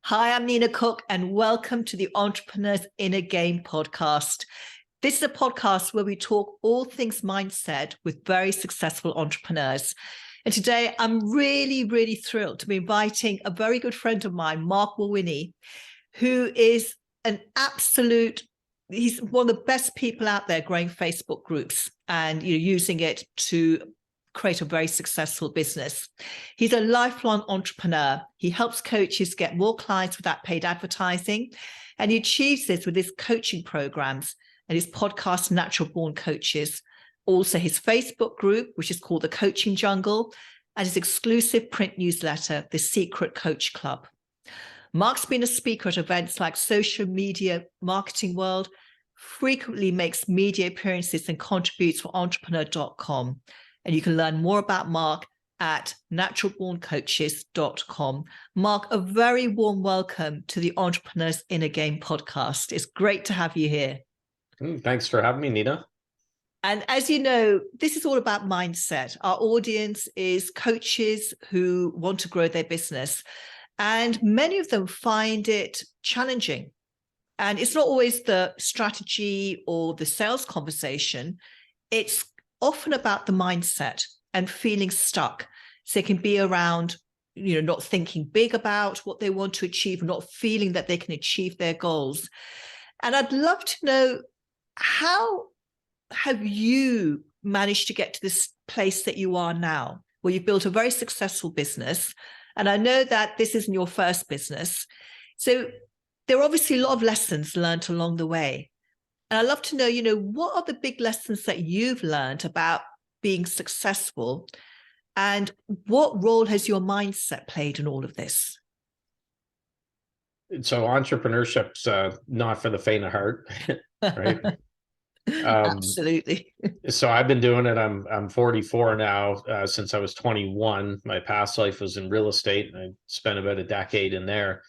Hi, I'm Nina Cooke, and welcome to the Entrepreneur's Inner Game podcast. This is a podcast where we talk all things mindset with very successful entrepreneurs. And today I'm really thrilled to be inviting a very good friend of mine, Marc Mawhinney, who is he's one of the best people out there growing Facebook groups and using it to create a very successful business. He's a lifelong entrepreneur. He helps coaches get more clients without paid advertising, and he achieves this with his coaching programs and his podcast, Natural Born Coaches, also his Facebook group, which is called The Coaching Jungle, and his exclusive print newsletter, The Secret Coach Club. Marc's been a speaker at events like Social Media Marketing World, frequently makes media appearances and contributes for entrepreneur.com. And you can learn more about Marc at naturalborncoaches.com. Marc, a very warm welcome to the Entrepreneur's Inner Game podcast. It's great to have you here. Thanks for having me, Nina. And as you know, this is all about mindset. Our audience is coaches who want to grow their business, and many of them find it challenging. And it's not always the strategy or the sales conversation. It's often about the mindset and feeling stuck. So it can be around, not thinking big about what they want to achieve, not feeling that they can achieve their goals. And I'd love to know, how have you managed to get to this place that you are now, where you've built a very successful business? And I know that this isn't your first business. So there are obviously a lot of lessons learned along the way. And I'd love to know, what are the big lessons that you've learned about being successful, and what role has your mindset played in all of this? So entrepreneurship's not for the faint of heart, right? Absolutely. So I've been doing it. I'm 44 now. Since I was 21, my past life was in real estate, and I spent about a decade in there.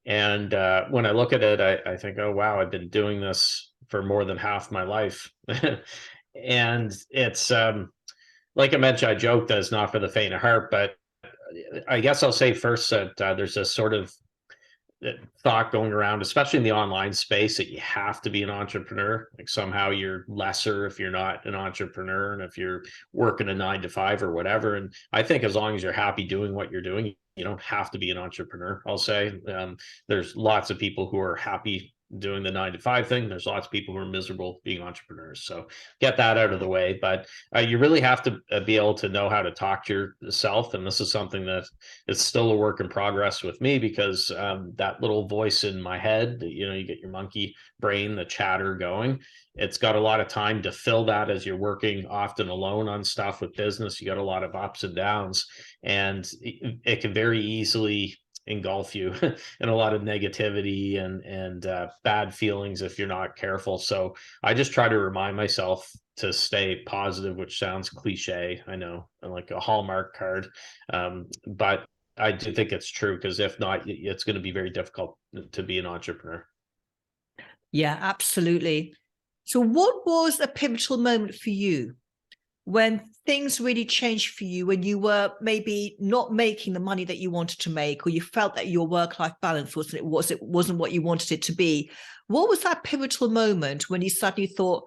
And when I look at it, I think, oh wow, I've been doing this for more than half my life. And it's like I mentioned, I joked that it's not for the faint of heart, but I guess I'll say first that there's a sort of thought going around, especially in the online space, that you have to be an entrepreneur. Like somehow you're lesser if you're not an entrepreneur, and if you're working a 9 to 5 or whatever. And I think as long as you're happy doing what you're doing, you don't have to be an entrepreneur. I'll say there's lots of people who are happy doing the 9 to 5 thing. There's lots of people who are miserable being entrepreneurs. So get that out of the way. But you really have to be able to know how to talk to yourself. And this is something that is still a work in progress with me, because that little voice in my head, you get your monkey brain, the chatter going. It's got a lot of time to fill that as you're working often alone on stuff with business. You got a lot of ups and downs, and it can very easily engulf you in a lot of negativity and bad feelings if you're not careful. So I just try to remind myself to stay positive, which sounds cliche, I know, like a Hallmark card, but I do think it's true, because if not, it's going to be very difficult to be an entrepreneur. Yeah, absolutely. So what was a pivotal moment for you when things really changed for you, when you were maybe not making the money that you wanted to make, or you felt that your work-life balance wasn't what you wanted it to be? What was that pivotal moment when you suddenly thought,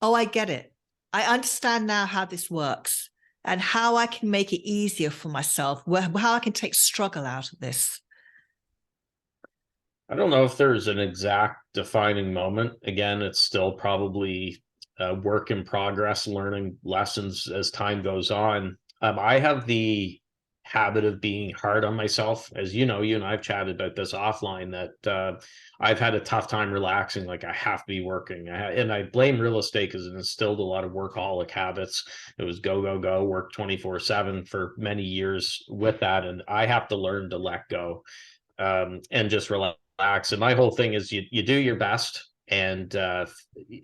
oh, I get it. I understand now how this works and how I can make it easier for myself, how I can take struggle out of this? I don't know if there's an exact defining moment. Again, it's still probably a work in progress, learning lessons as time goes on. I have the habit of being hard on myself. As you know, you and I've chatted about this offline, that I've had a tough time relaxing. Like I have to be working. And I blame real estate, because it instilled a lot of workaholic habits. It was go, go, go, work 24/7 for many years with that. And I have to learn to let go and just relax. And my whole thing is you do your best, and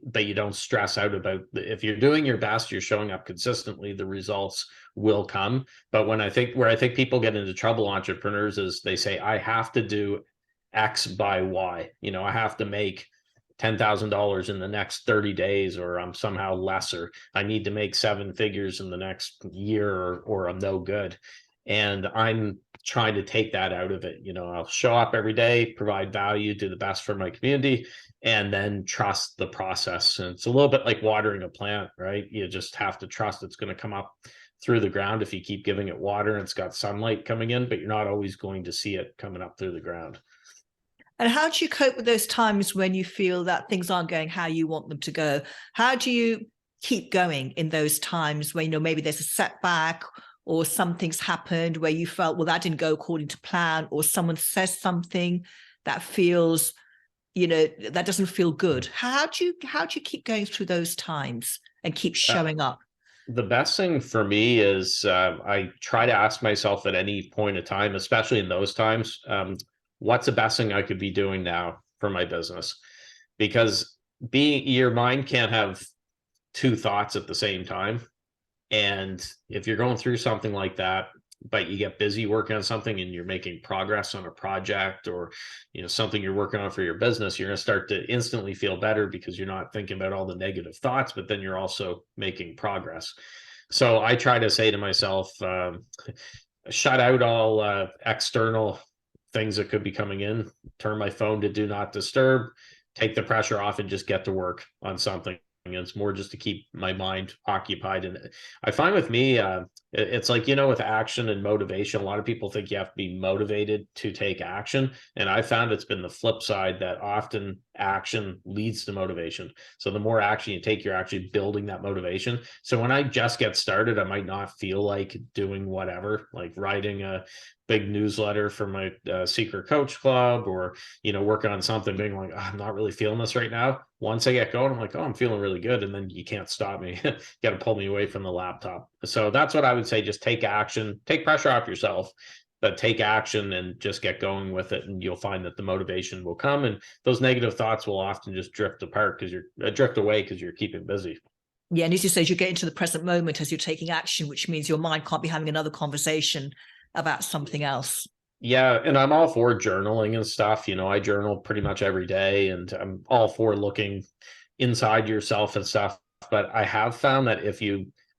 but you don't stress out about if you're doing your best, you're showing up consistently, the results will come. But where I think people get into trouble, entrepreneurs, is they say, I have to do X by Y. I have to make $10,000 in the next 30 days, or I'm somehow lesser. I need to make 7 figures in the next year, or I'm no good. And I'm trying to take that out of it. I'll show up every day, provide value, do the best for my community, and then trust the process. And it's a little bit like watering a plant, right? You just have to trust it's going to come up through the ground if you keep giving it water and it's got sunlight coming in, but you're not always going to see it coming up through the ground. And how do you cope with those times when you feel that things aren't going how you want them to go? How do you keep going in those times when, maybe there's a setback or something's happened where you felt, well, that didn't go according to plan, or someone says something that feels, that doesn't feel good? How do you keep going through those times and keep showing up? The best thing for me is I try to ask myself at any point of time, especially in those times, what's the best thing I could be doing now for my business? Because your mind can't have two thoughts at the same time. And if you're going through something like that, but you get busy working on something and you're making progress on a project, or something you're working on for your business, you're going to start to instantly feel better because you're not thinking about all the negative thoughts, but then you're also making progress. So I try to say to myself, shut out all external things that could be coming in, turn my phone to do not disturb, take the pressure off, and just get to work on something. And it's more just to keep my mind occupied. And I find with me, it's like, with action and motivation, a lot of people think you have to be motivated to take action. And I found it's been the flip side, that often action leads to motivation. So the more action you take, you're actually building that motivation. So when I just get started, I might not feel like doing whatever, like writing a big newsletter for my secret coach club, or working on something, being like, I'm not really feeling this right now. Once I get going, I'm like, I'm feeling really good, and then you can't stop me. You got to pull me away from the laptop. So that's what I would say. Just take action, take pressure off yourself, but take action and just get going with it, and you'll find that the motivation will come, and those negative thoughts will often just drift away because you're keeping busy. Yeah, and as you say, you get into the present moment as you're taking action, which means your mind can't be having another conversation about something else. Yeah, and I'm all for journaling and stuff. I journal pretty much every day, and I'm all for looking inside yourself and stuff. But I have found that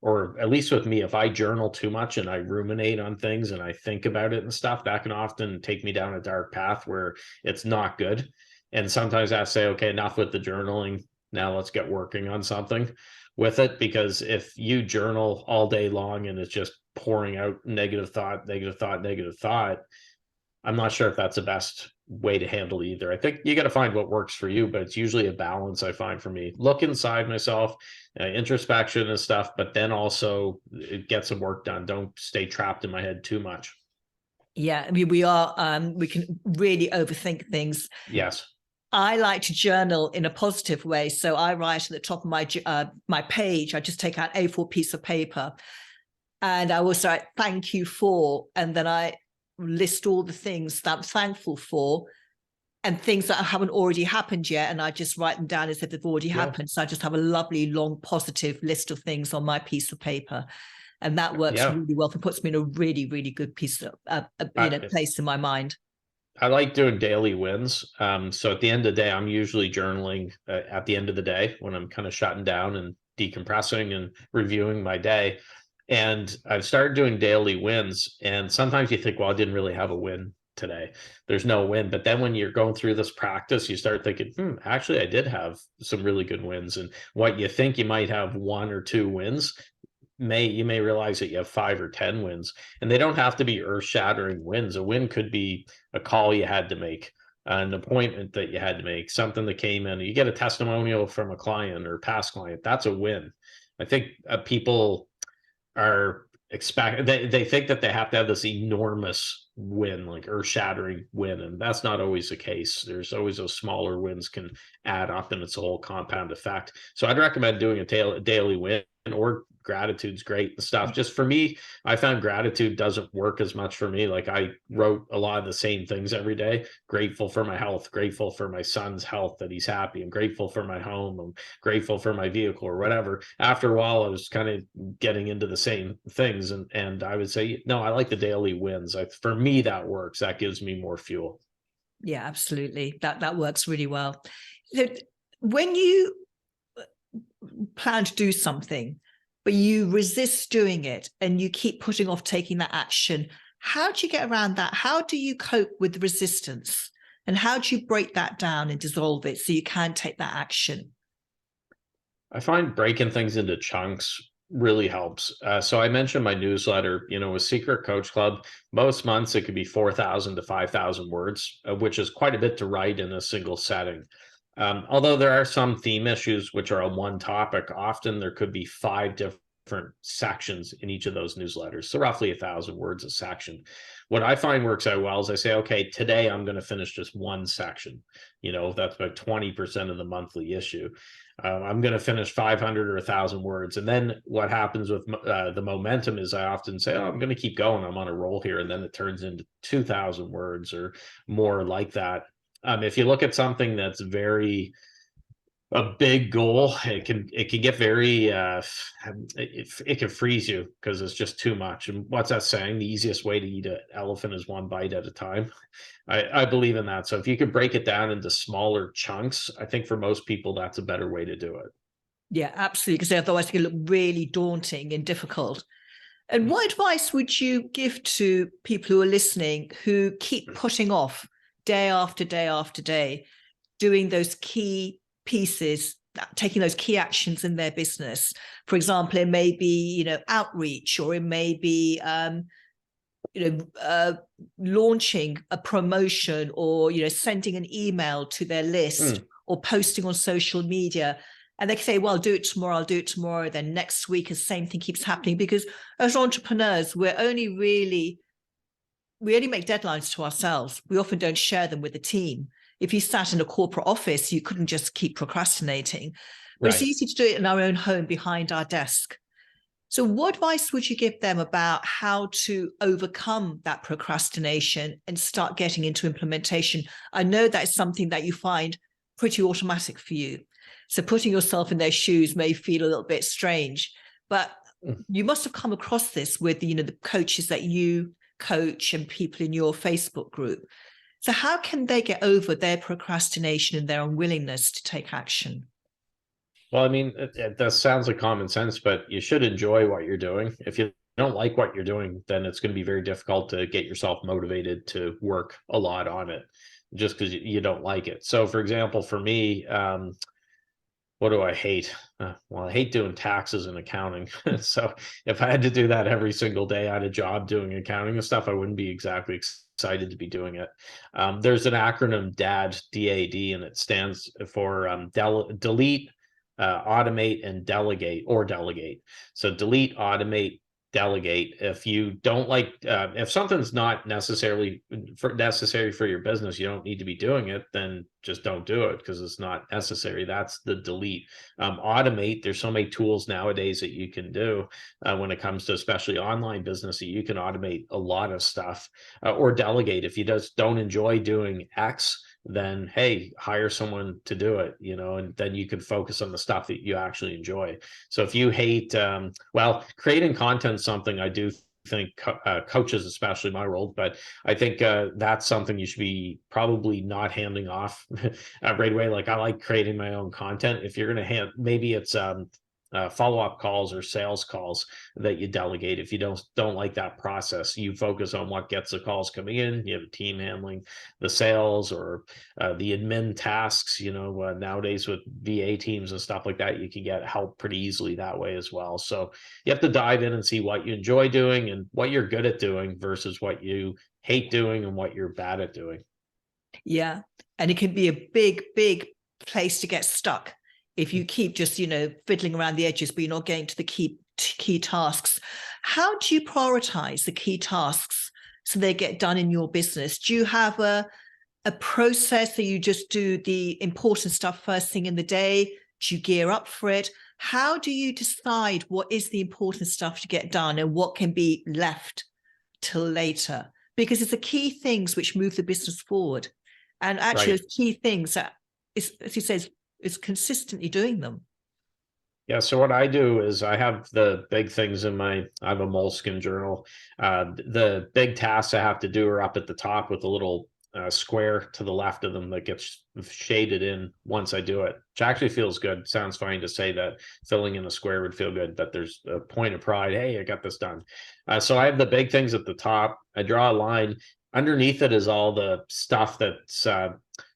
or at least with me, if I journal too much and I ruminate on things and I think about it and stuff, that can often take me down a dark path where it's not good. And sometimes I say, okay, enough with the journaling. Now let's get working on something with it. Because if you journal all day long and it's just pouring out negative thought, I'm not sure if that's the best way to handle it either. I think you got to find what works for you, but it's usually a balance. I find for me, look inside myself, introspection and stuff, but then also get some work done. Don't stay trapped in my head too much. Yeah, I mean, we can really overthink things. Yes. I like to journal in a positive way. So I write at the top of my page, I just take out A4 piece of paper, and I will start, thank you for, and then I list all the things that I'm thankful for, and things that haven't already happened yet, and I just write them down as if they've already happened. So I just have a lovely long positive list of things on my piece of paper, and that works really well. It puts me in a really, really good place in my mind. I like doing daily wins. So at the end of the day, I'm usually journaling at the end of the day when I'm kind of shutting down and decompressing and reviewing my day. And I've started doing daily wins. And sometimes you think, well, I didn't really have a win today. There's no win. But then when you're going through this practice, you start thinking, actually, I did have some really good wins. And what you think you might have 1 or 2 wins, you may realize that you have 5 or 10 wins. And they don't have to be earth-shattering wins. A win could be a call you had to make, an appointment that you had to make, something that came in. You get a testimonial from a client or past client. That's a win. I think people are they think that they have to have this enormous win, like earth-shattering win, and that's not always the case. There's always those smaller wins can add up, and it's a whole compound effect. So I'd recommend doing a daily win, or gratitude's great and stuff. Just for me, I found gratitude doesn't work as much for me. Like I wrote a lot of the same things every day. Grateful for my health, grateful for my son's health, that he's happy. I'm grateful for my home. I'm grateful for my vehicle or whatever. After a while, I was kind of getting into the same things. And I would say, no, I like the daily wins. For me, that works. That gives me more fuel. Yeah, absolutely. That works really well. When you plan to do something, but you resist doing it and you keep putting off taking that action, How do you get around that? How do you cope with resistance? And how do you break that down and dissolve it so you can take that action? I find breaking things into chunks really helps. So I mentioned my newsletter, with Secret Coach Club, most months it could be 4,000 to 5,000 words, which is quite a bit to write in a single setting. Although there are some theme issues which are on one topic, often there could be 5 different sections in each of those newsletters. So roughly 1,000 words a section. What I find works out well is I say, okay, today I'm going to finish just one section. That's about 20% of the monthly issue. I'm going to finish 500 or 1,000 words. And then what happens with the momentum is I often say, oh, I'm going to keep going. I'm on a roll here. And then it turns into 2,000 words or more like that. If you look at something that's a big goal, it can get very it can freeze you because it's just too much. And what's that saying? The easiest way to eat an elephant is one bite at a time. I believe in that. So if you could break it down into smaller chunks, I think for most people that's a better way to do it. Yeah, absolutely. Because otherwise it can look really daunting and difficult. And what advice would you give to people who are listening who keep putting off day after day after day, doing those key pieces, taking those key actions in their business? For example, it may be, outreach, or it may be, launching a promotion, or, sending an email to their list, or posting on social media. And they can say, well, I'll do it tomorrow. Then next week, the same thing keeps happening, because as entrepreneurs, we only make deadlines to ourselves. We often don't share them with the team. If you sat in a corporate office, you couldn't just keep procrastinating. But It's easy to do it in our own home behind our desk. So what advice would you give them about how to overcome that procrastination and start getting into implementation? I know that's something that you find pretty automatic for you. So putting yourself in their shoes may feel a little bit strange, but you must have come across this with, the coaches that you coach and people in your Facebook group. So how can they get over their procrastination and their unwillingness to take action? Well, I mean, that sounds like common sense, but you should enjoy what you're doing. If you don't like what you're doing, then it's going to be very difficult to get yourself motivated to work a lot on it just because you don't like it. So, for example, for me, what do I hate? Well, I hate doing taxes and accounting. So if I had to do that every single day, I had a job doing accounting and stuff, I wouldn't be exactly excited to be doing it. There's an acronym DAD, D-A-D, and it stands for delete, automate, and delegate, or delegate. So delete, automate, delegate. If you don't like, if something's not necessary for your business, you don't need to be doing it, then just don't do it because it's not necessary. That's the delete. Automate, there's so many tools nowadays that you can do when it comes to especially online business, that you can automate a lot of stuff. Or delegate, if you just don't enjoy doing X, then hey, hire someone to do it, and then you can focus on the stuff that you actually enjoy. So if you hate, creating content is something I do think coaches, especially my role, but I think that's something you should be probably not handing off right away. Like, I like creating my own content. If you're going to maybe it's follow-up calls or sales calls that you delegate. If you don't like that process, you focus on what gets the calls coming in. You have a team handling the sales or the admin tasks. Nowadays with VA teams and stuff like that, you can get help pretty easily that way as well. So you have to dive in and see what you enjoy doing and what you're good at doing versus what you hate doing and what you're bad at doing. Yeah. And it can be a big, big place to get stuck if you keep just, fiddling around the edges, but you're not getting to the key tasks. How do you prioritize the key tasks so they get done in your business? Do you have a process that you just do the important stuff first thing in the day? Do you gear up for it? How do you decide what is the important stuff to get done and what can be left till later? Because it's the key things which move the business forward. And actually, those key things that, as he says, is consistently doing them. Yeah. So what I do is I have the big things I have a moleskin journal. The big tasks I have to do are up at the top with a little square to the left of them that gets shaded in once I do it, which actually feels good. Sounds fine to say that filling in a square would feel good, but there's a point of pride. Hey, I got this done. So I have the big things at the top. I draw a line. Underneath it is all the stuff that's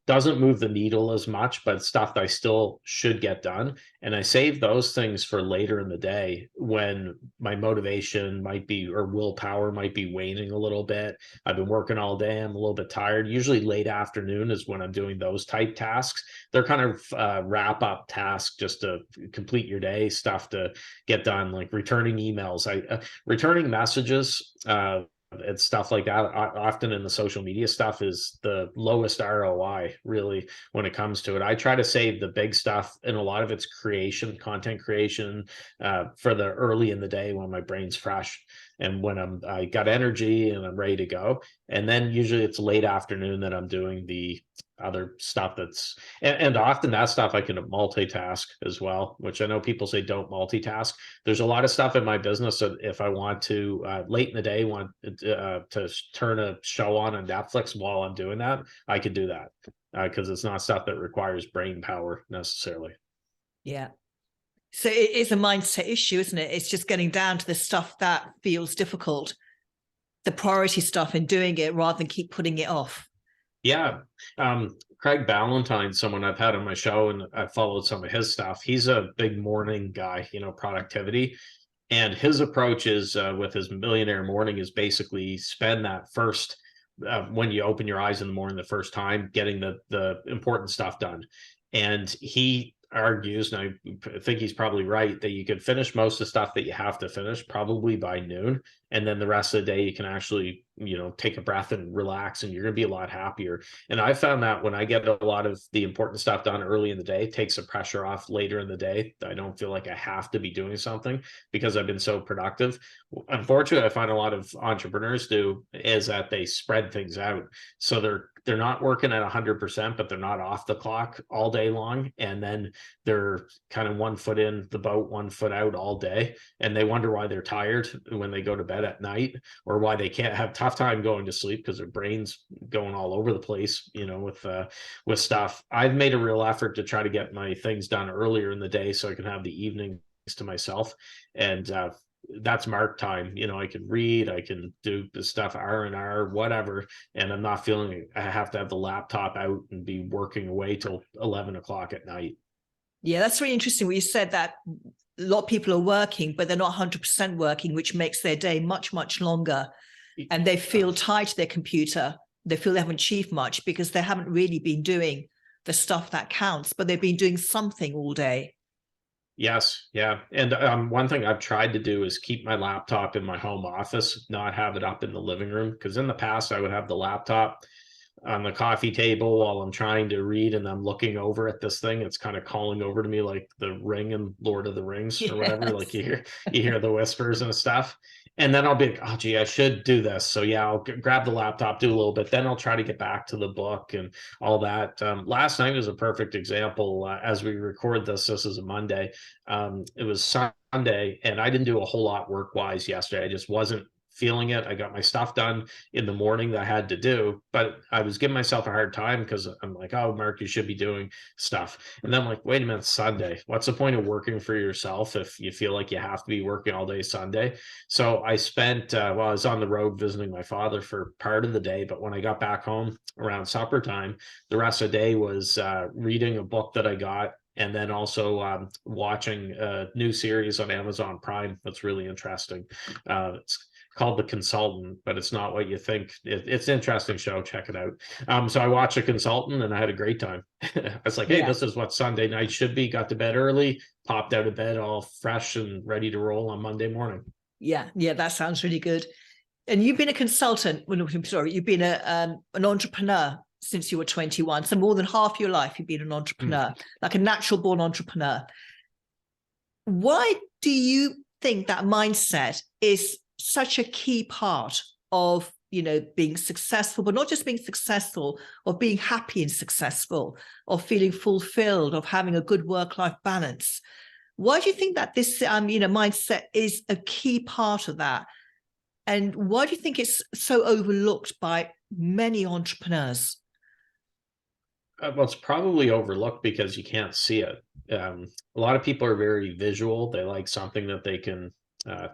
doesn't move the needle as much, but stuff that I still should get done. And I save those things for later in the day when my motivation might be, or willpower might be waning a little bit. I've been working all day. I'm a little bit tired. Usually late afternoon is when I'm doing those type tasks. They're kind of wrap up tasks just to complete your day, stuff to get done, like returning emails, returning messages, and stuff like that. Often in the social media stuff is the lowest ROI really when it comes to it. I try to save the big stuff, and a lot of it's creation, content creation, for the early in the day when my brain's fresh and when I got energy and I'm ready to go. And then usually it's late afternoon that I'm doing the other stuff that's, and often that stuff I can multitask as well, which I know people say don't multitask. There's a lot of stuff in my business that if I want to late in the day want to turn a show on Netflix while I'm doing that, I could do that because it's not stuff that requires brain power necessarily. Yeah. So it is a mindset issue, isn't it? It's just getting down to the stuff that feels difficult, the priority stuff, and doing it rather than keep putting it off. Yeah. Craig Ballantyne, someone I've had on my show, and I've followed some of his stuff. He's a big morning guy, productivity. And his approach is with his Millionaire Morning is basically spend that first, when you open your eyes in the morning, the first time, getting the important stuff done. And he argues, and I think he's probably right, that you could finish most of the stuff that you have to finish probably by noon. And then the rest of the day, you can actually, take a breath and relax, and you're going to be a lot happier. And I found that when I get a lot of the important stuff done early in the day, it takes the pressure off later in the day. I don't feel like I have to be doing something because I've been so productive. Unfortunately, I find a lot of entrepreneurs do is that they spread things out. So they're not working at 100%, but they're not off the clock all day long. And then they're kind of 1 foot in the boat, 1 foot out all day. And they wonder why they're tired when they go to bed at night, or why they can't have tough time going to sleep because their brain's going all over the place, with stuff. I've made a real effort to try to get my things done earlier in the day so I can have the evenings to myself. And that's Mark time. I can read, I can do the stuff R&R, whatever, and I'm not feeling I have to have the laptop out and be working away till 11 o'clock at night. Yeah, that's really interesting what you said, that a lot of people are working, but they're not 100% working, which makes their day much, much longer. And they feel tied to their computer. They feel they haven't achieved much because they haven't really been doing the stuff that counts, but they've been doing something all day. Yes. Yeah. And one thing I've tried to do is keep my laptop in my home office, not have it up in the living room. Because in the past, I would have the laptop on the coffee table while I'm trying to read, and I'm looking over at this thing. It's kind of calling over to me like the ring in Lord of the Rings or whatever. Like you hear the whispers and stuff. And then I'll be like, oh, gee, I should do this. So yeah, I'll grab the laptop, do a little bit. Then I'll try to get back to the book and all that. Last night was a perfect example. As we record this is a Monday. It was Sunday, and I didn't do a whole lot work-wise yesterday. I just wasn't feeling it. I got my stuff done in the morning that I had to do, but I was giving myself a hard time because I'm like, oh, Mark, you should be doing stuff. And then I'm like, wait a minute, Sunday. What's the point of working for yourself if you feel like you have to be working all day Sunday? So I spent, I was on the road visiting my father for part of the day, but when I got back home around supper time, the rest of the day was reading a book that I got, and then also watching a new series on Amazon Prime that's really interesting. It's called The Consultant, but it's not what you think. It's an interesting show. Check it out. So I watched The Consultant, and I had a great time. I was like, hey, this is what Sunday night should be. Got to bed early, popped out of bed all fresh and ready to roll on Monday morning. Yeah, that sounds really good. And you've been a consultant. You've been an entrepreneur since you were 21. So more than half your life, you've been an entrepreneur, like a natural born entrepreneur. Why do you think that mindset is such a key part of, being successful, but not just being successful, of being happy and successful, of feeling fulfilled, of having a good work-life balance? Why do you think that this, mindset is a key part of that? And why do you think it's so overlooked by many entrepreneurs? Well, it's probably overlooked because you can't see it. A lot of people are very visual. They like something that they can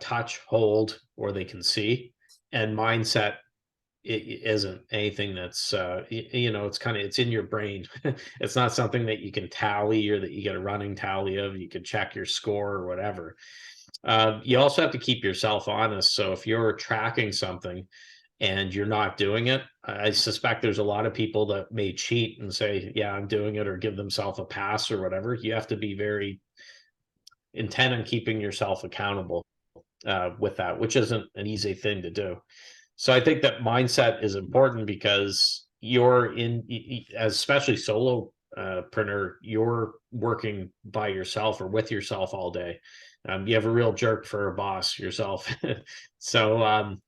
touch, hold, or they can see. And mindset it isn't anything that's it's kind of it's in your brain. It's not something that you can tally or that you get a running tally of. You can check your score or whatever. You also have to keep yourself honest. So if you're tracking something and you're not doing it, I suspect there's a lot of people that may cheat and say, yeah, I'm doing it, or give themselves a pass or whatever. You have to be very intent on keeping yourself accountable with that, which isn't an easy thing to do. So I think that mindset is important because you're especially solopreneur, you're working by yourself or with yourself all day. You have a real jerk for a boss yourself. So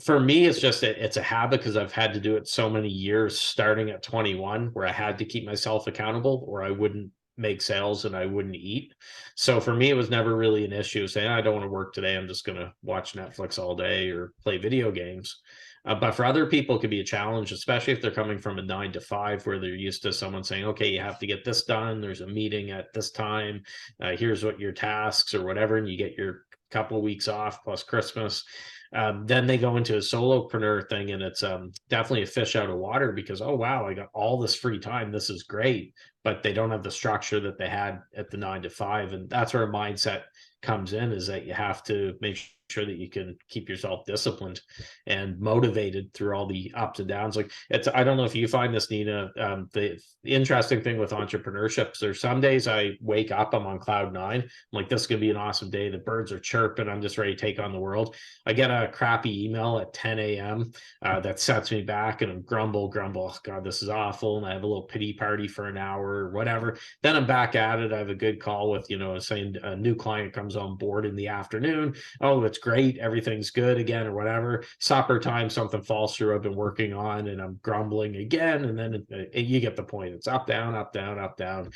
for me, it's a habit because I've had to do it so many years, starting at 21, where I had to keep myself accountable or I wouldn't make sales and I wouldn't eat. So for me, it was never really an issue saying, I don't want to work today. I'm just going to watch Netflix all day or play video games. But for other people, it could be a challenge, especially if they're coming from a 9 to 5 where they're used to someone saying, okay, you have to get this done. There's a meeting at this time. Here's what your tasks or whatever. And you get your couple of weeks off plus Christmas. Then they go into a solopreneur thing and it's definitely a fish out of water because, oh, wow, I got all this free time. This is great. But they don't have the structure that they had at the 9 to 5. And that's where a mindset comes in, is that you have to make sure that you can keep yourself disciplined and motivated through all the ups and downs. Like I don't know if you find this, Nina, the interesting thing with entrepreneurship, there's some days I wake up, I'm on cloud 9. I'm like, this is going to be an awesome day. The birds are chirping. I'm just ready to take on the world. I get a crappy email at 10 a.m. That sets me back and I'm grumble. Oh, God, this is awful. And I have a little pity party for an hour or whatever. Then I'm back at it. I have a good call with, saying a new client comes on board in the afternoon. Oh, it's great. Everything's good again or whatever. Supper time, something falls through I've been working on and I'm grumbling again. And then you get the point. It's up, down, up, down, up, down.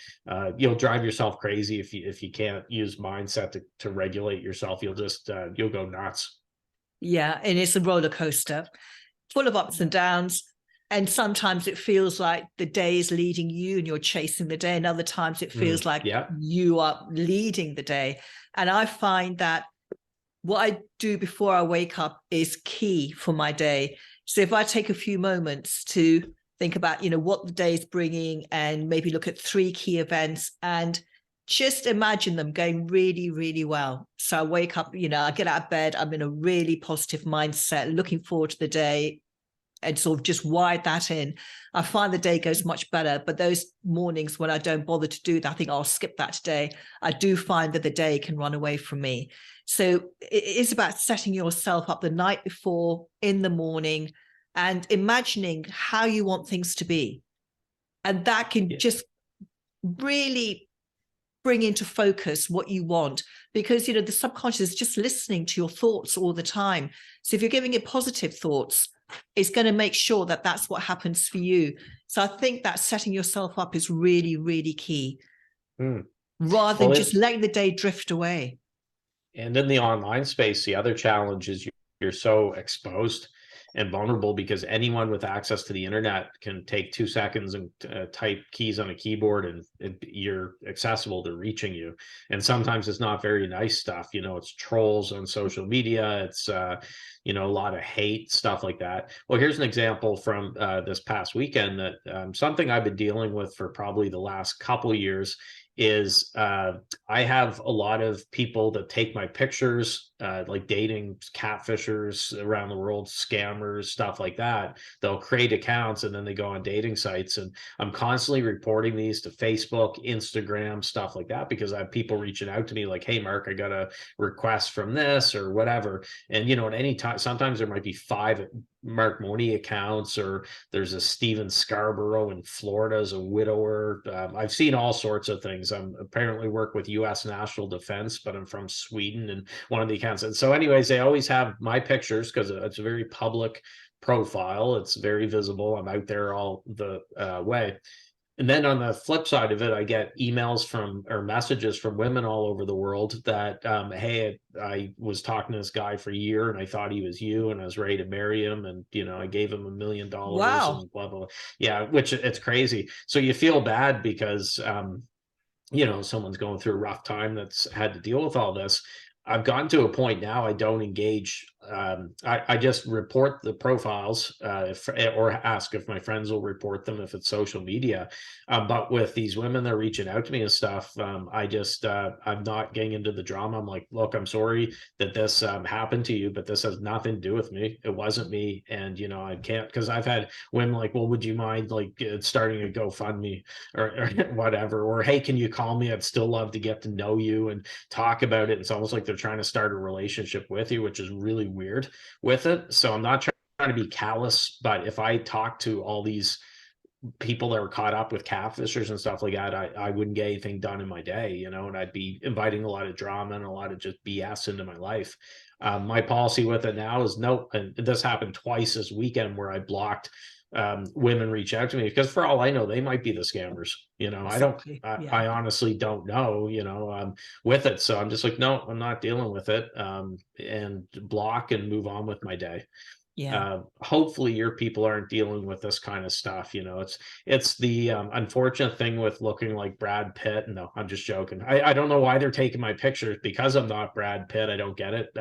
You'll drive yourself crazy if you can't use mindset to regulate yourself. You'll go nuts. Yeah, and it's a roller coaster full of ups and downs. And sometimes it feels like the day is leading you and you're chasing the day. And other times it feels like you are leading the day. And I find that what I do before I wake up is key for my day. So if I take a few moments to think about, what the day is bringing and maybe look at 3 key events and just imagine them going really, really well. So I wake up, I get out of bed, I'm in a really positive mindset, looking forward to the day, and sort of just wired that in. I find the day goes much better. But those mornings when I don't bother to do that, I think I'll skip that today. I do find that the day can run away from me. So it is about setting yourself up the night before, in the morning, and imagining how you want things to be. And that can just really bring into focus what you want, because the subconscious is just listening to your thoughts all the time. So if you're giving it positive thoughts, it's going to make sure that that's what happens for you. So I think that setting yourself up is really, really key, rather than just letting the day drift away. And in the online space, the other challenge is you're so exposed and vulnerable because anyone with access to the internet can take 2 seconds and type keys on a keyboard and you're accessible to reaching you. And sometimes it's not very nice stuff. It's trolls on social media. It's, a lot of hate, stuff like that. Well, here's an example from this past weekend that something I've been dealing with for probably the last couple of years is I have a lot of people that take my pictures, like dating catfishers around the world, scammers, stuff like that. They'll create accounts and then they go on dating sites. And I'm constantly reporting these to Facebook, Instagram, stuff like that, because I have people reaching out to me like, hey, Mark, I got a request from this or whatever. And, at any time, sometimes there might be 5 Marc Mawhinney accounts, or there's a Steven Scarborough in Florida as a widower. I've seen all sorts of things. I'm apparently work with U.S. National Defense, but I'm from Sweden, and one of the accounts. And so anyways, they always have my pictures because it's a very public profile. It's very visible. I'm out there all the way. And then on the flip side of it, I get emails from or messages from women all over the world that, hey, I was talking to this guy for a year and I thought he was you and I was ready to marry him. And, I gave him $1 million Wow. and blah, blah, blah. Yeah, which it's crazy. So you feel bad because, someone's going through a rough time that's had to deal with all this. I've gotten to a point now I don't engage. I just report the profiles or ask if my friends will report them if it's social media. But with these women that are reaching out to me and stuff, I'm not getting into the drama. I'm like, look, I'm sorry that this happened to you, but this has nothing to do with me. It wasn't me. And, I can't, because I've had women like, well, would you mind like starting a GoFundMe or whatever? Or, hey, can you call me? I'd still love to get to know you and talk about it. It's almost like they're trying to start a relationship with you, which is really weird with it. So I'm not trying to be callous, but if I talk to all these people that were caught up with catfishers and stuff like that, I wouldn't get anything done in my day, and I'd be inviting a lot of drama and a lot of just BS into my life. My policy with it now is no, and this happened twice this weekend where I blocked women reach out to me because for all I know, they might be the scammers. Exactly. Yeah. I honestly don't know, with it. So I'm just like, no, I'm not dealing with it, and block and move on with my day. Yeah. Hopefully your people aren't dealing with this kind of stuff. It's the unfortunate thing with looking like Brad Pitt. No, I'm just joking. I don't know why they're taking my pictures because I'm not Brad Pitt. I don't get it.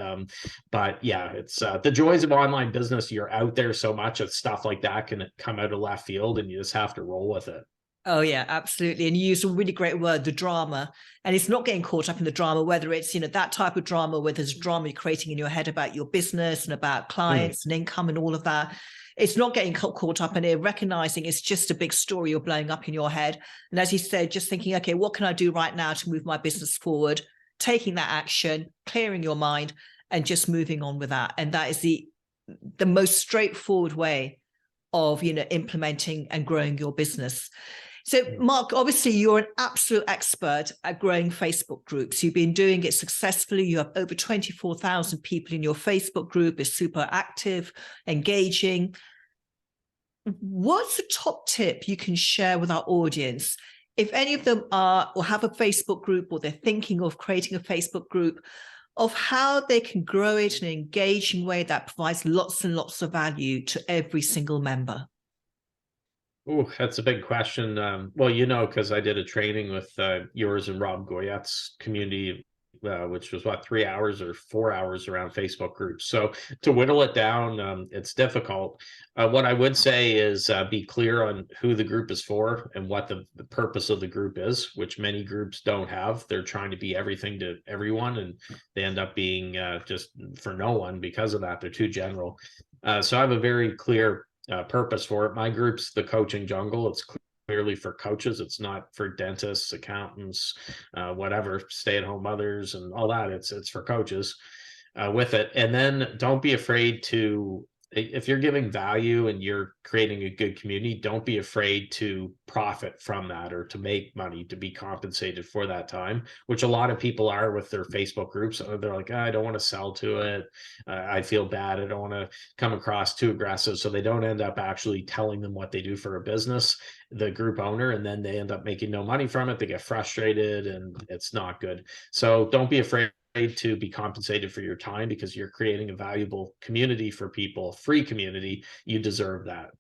But yeah, it's the joys of online business. You're out there so much that stuff like that can come out of left field and you just have to roll with it. Oh, yeah, absolutely. And you used a really great word, the drama. And it's not getting caught up in the drama, whether it's, that type of drama where there's drama you're creating in your head about your business and about clients and income and all of that. It's not getting caught up in it, recognizing it's just a big story you're blowing up in your head. And as you said, just thinking, okay, what can I do right now to move my business forward? Taking that action, clearing your mind and just moving on with that. And that is the most straightforward way of, implementing and growing your business. So, Marc, obviously, you're an absolute expert at growing Facebook groups. You've been doing it successfully. You have over 24,000 people in your Facebook group. It's super active, engaging. What's the top tip you can share with our audience? If any of them are or have a Facebook group or they're thinking of creating a Facebook group, of how they can grow it in an engaging way that provides lots and lots of value to every single member. Oh, that's a big question. Well, because I did a training with yours and Rob Goyette's community, which was 3 hours or 4 hours around Facebook groups. So to whittle it down, it's difficult. What I would say is be clear on who the group is for and what the purpose of the group is, which many groups don't have. They're trying to be everything to everyone, and they end up being just for no one because of that. They're too general. So I have a very clear purpose for it. My group's the Coaching Jungle. It's clearly for coaches. It's not for dentists, accountants, whatever, stay-at-home mothers and all that. It's for coaches with it. And then don't be afraid to, if you're giving value and you're creating a good community, don't be afraid to profit from that or to make money, to be compensated for that time, which a lot of people are with their Facebook groups. They're like, I don't want to sell to it. I feel bad. I don't want to come across too aggressive. So they don't end up actually telling them what they do for a business, the group owner, and then they end up making no money from it. They get frustrated and it's not good. So don't be afraid to be compensated for your time because you're creating a valuable community for people, free community. You deserve that.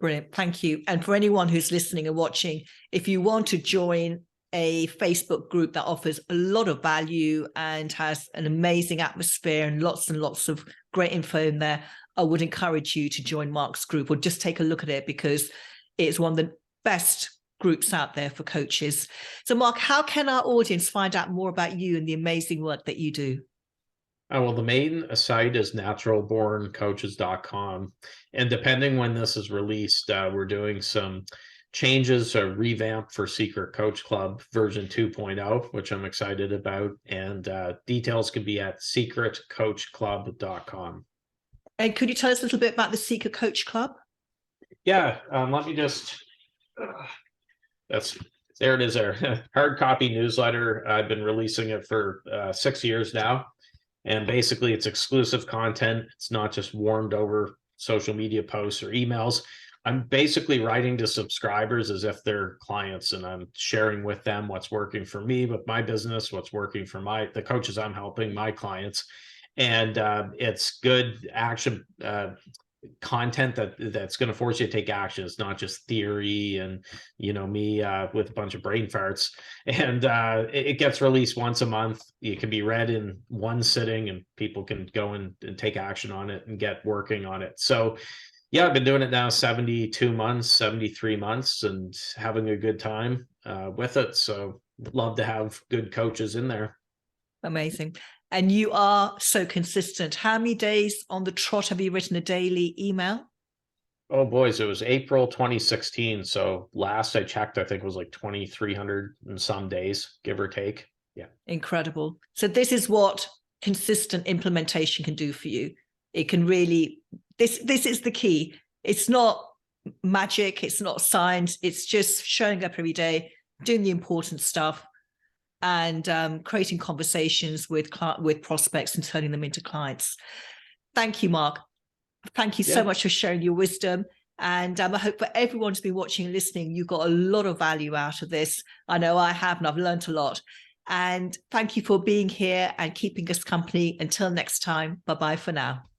Brilliant. Thank you. And for anyone who's listening and watching, if you want to join a Facebook group that offers a lot of value and has an amazing atmosphere and lots of great info in there, I would encourage you to join Marc's group or just take a look at it because it's one of the best groups out there for coaches. So, Marc, how can our audience find out more about you and the amazing work that you do? Well, the main site is naturalborncoaches.com. And depending when this is released, we're doing some changes, a revamp for Secret Coach Club version 2.0, which I'm excited about. And details can be at secretcoachclub.com. And could you tell us a little bit about the Secret Coach Club? Yeah, let me just... there it is there. Hard copy newsletter. I've been releasing it for 6 years now. And basically it's exclusive content. It's not just warmed over social media posts or emails, I'm basically writing to subscribers as if they're clients, and I'm sharing with them what's working for me with my business, what's working for the coaches I'm helping, my clients. And it's good action content that's going to force you to take action. It's not just theory and me with a bunch of brain farts. And it gets released once a month. It can be read in one sitting, and people can go and take action on it and get working on it. So yeah, I've been doing it now 72 months, 73 months, and having a good time with it. So love to have good coaches in there. Amazing. And you are so consistent. How many days on the trot have you written a daily email? Oh, boys, it was April 2016. So last I checked, I think it was like 2,300 and some days, give or take. Yeah. Incredible. So this is what consistent implementation can do for you. It can really, this is the key. It's not magic. It's not science. It's just showing up every day, doing the important stuff, and creating conversations with prospects and turning them into clients. Thank you, Marc. Thank you so much for sharing your wisdom. And I hope for everyone who's been watching and listening, you got a lot of value out of this. I know I have, and I've learned a lot. And thank you for being here and keeping us company. Until next time, bye-bye for now.